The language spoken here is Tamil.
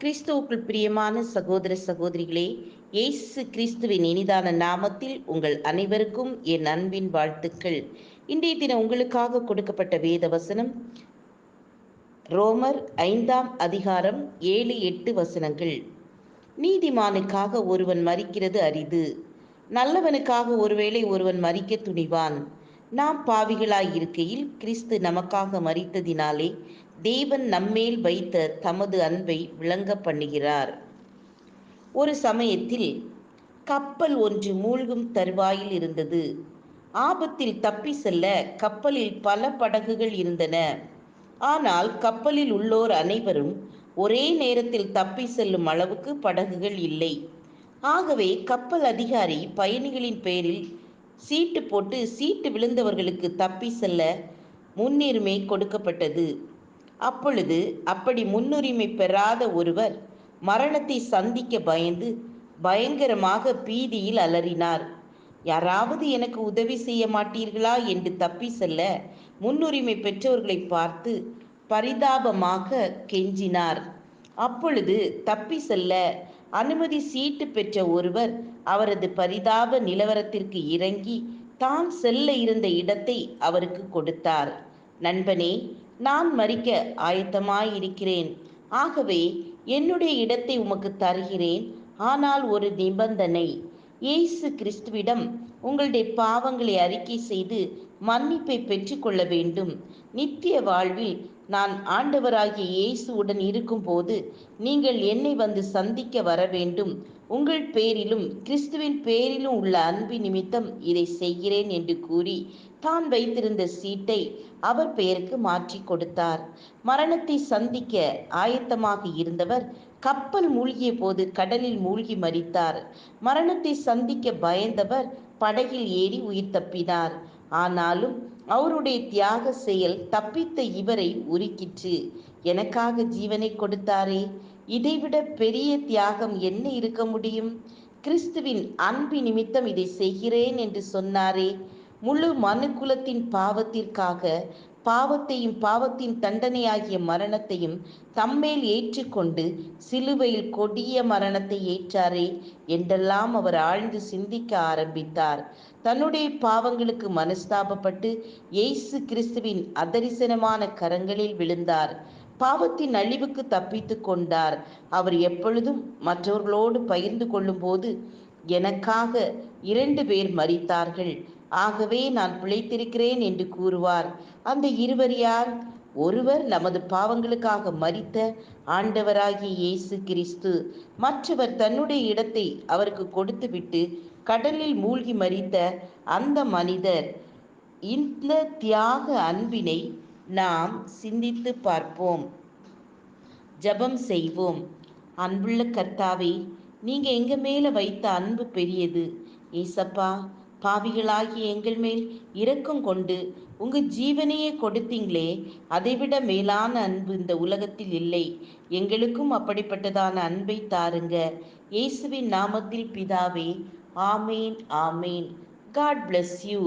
கிறிஸ்துவுக்குள் பிரியமான சகோதர சகோதரிகளே, இயேசு கிறிஸ்துவின் இனிதான நாமத்தில் உங்கள் அனைவருக்கும் என் அன்பின் வாழ்த்துக்கள். இன்றைய தினம் உங்களுக்காக கொடுக்கப்பட்ட வேத வசனம் ரோமர் 5ஆம் அதிகாரம் 7, 8 வசனங்கள். நீதிமானுக்காக ஒருவன் மரிக்கிறது அரிது, நல்லவனுக்காக ஒருவேளை ஒருவன் மரிக்க துணிவான். நாம் பாவிகளாய் இருக்கையில் கிறிஸ்து நமக்காக மரித்ததினாலே தேவன் நம்மேல் வைத்த தமது அன்பை விளங்க பண்ணுகிறார். ஒரு சமயத்தில் கப்பல் ஒன்று மூழ்கும் தருவாயில் இருந்தது. ஆபத்தில் தப்பி செல்ல கப்பலில் பல படகுகள் இருந்தன. ஆனால் கப்பலில் உள்ளோர் அனைவரும் ஒரே நேரத்தில் தப்பி செல்லும் அளவுக்கு படகுகள் இல்லை. ஆகவே கப்பல் அதிகாரி பயணிகளின் பெயரில் சீட்டு போட்டு சீட்டு விழுந்தவர்களுக்கு தப்பி செல்ல முன்னுரிமை கொடுக்கப்பட்டது. அப்பொழுது அப்படி முன்னுரிமை பெறாத ஒருவர் மரணத்தை சந்திக்க பயந்து பயங்கரமாக பீதியில் அலறினார். யாராவது எனக்கு உதவி செய்ய மாட்டீர்களா என்று தப்பி செல்ல முன்னுரிமை பெற்றவர்களை பார்த்து பரிதாபமாக கெஞ்சினார். அப்பொழுது தப்பி செல்ல அனுமதி சீட்டு பெற்ற ஒருவர் அவரது பரிதாப நிலவரத்திற்கு இறங்கி தான் செல்ல இருந்த இடத்தை அவருக்கு கொடுத்தார். நண்பனே, நான் மரிக்க ஆயத்தமாயிருக்கிறேன். ஆகவே என்னுடைய இடத்தை உமக்கு தருகிறேன். ஆனால் ஒரு நிபந்தனை. இயேசு கிறிஸ்துவிடம் உங்களுடைய பாவங்களை அறிக்கை செய்து மன்னிப்பை பெற்றுக்கொள்ள வேண்டும். நித்திய வாழ்வில் நான் ஆண்டவராகிய இயேசுவுடன் இருக்கும்போது நீங்கள் என்னை வந்து சந்திக்க வர வேண்டும். உங்கள் பேரிலும் கிறிஸ்துவின் பேரிலும் உள்ள அன்பு நிமித்தம் இதை செய்கிறேன் என்று கூறி தான் வைத்திருந்த சீட்டை அவர் பெயருக்கு மாற்றி கொடுத்தார். மரணத்தை சந்திக்க ஆயத்தமாக இருந்தவர் கப்பல் மூழ்கிய போது கடலில் மூழ்கி மரித்தார். மரணத்தை சந்திக்க பயந்தவர் படகில் ஏறி உயிர் தப்பினார். ஆனாலும் அவருடைய தியாக செயல் தப்பித்த இவரை உருக்கிற்று. எனக்காக ஜீவனை கொடுத்தாரே, இதைவிட பெரிய தியாகம் என்ன இருக்க முடியும்? கிறிஸ்துவின் அன்பு நிமித்தம் இதை செய்கிறேன் என்று சொன்னாரே. முழு மனுக்குலத்தின் பாவத்திற்காக பாவத்தையும் பாவத்தின் தண்டனையாகிய மரணத்தையும் தம்மேல் ஏற்றுக்கொண்டு சிலுவையில் கொடிய மரணத்தை ஏற்றாரே என்றெல்லாம் அவர் ஆழ்ந்து சிந்திக்க ஆரம்பித்தார். தன்னுடைய பாவங்களுக்கு மனஸ்தாபப்பட்டு இயேசு கிறிஸ்துவின் அதரிசனமான கரங்களில் விழுந்தார். பாவத்தின் அழிவுக்கு தப்பித்து கொண்டார். அவர் எப்பொழுதும் மற்றவர்களோடு பகிர்ந்து கொள்ளும் போது, எனக்காக 2 பேர் மரித்தார்கள், ஆகவே நான் பிழைத்திருக்கிறேன் என்று கூறுவார். அந்த இருவர் யார்? ஒருவர் நமது பாவங்களுக்காக மரித்த ஆண்டவராகிய இயேசு கிறிஸ்து. மற்றவர் தன்னுடைய இடத்தை அவருக்கு கொடுத்துவிட்டு கடலில் மூழ்கி மரித்த அந்த மனிதர். இந்த தியாக அன்பினை நாம் சிந்தித்து பார்ப்போம். ஜெபம் செய்வோம். அன்புள்ள கர்த்தாவே, நீங்க எங்க மேல வைத்த அன்பு பெரியது. ஏசப்பா, பாவிகளாகிய எங்கள் மேல் இரக்கம் கொண்டு உங்க ஜீவனையே கொடுத்தீங்களே, அதைவிட மேலான அன்பு இந்த உலகத்தில் இல்லை. எங்களுக்கும் அப்படிப்பட்டதான அன்பை தாருங்க. இயேசுவின் நாமத்தில் பிதாவே, ஆமேன், ஆமேன். God bless you.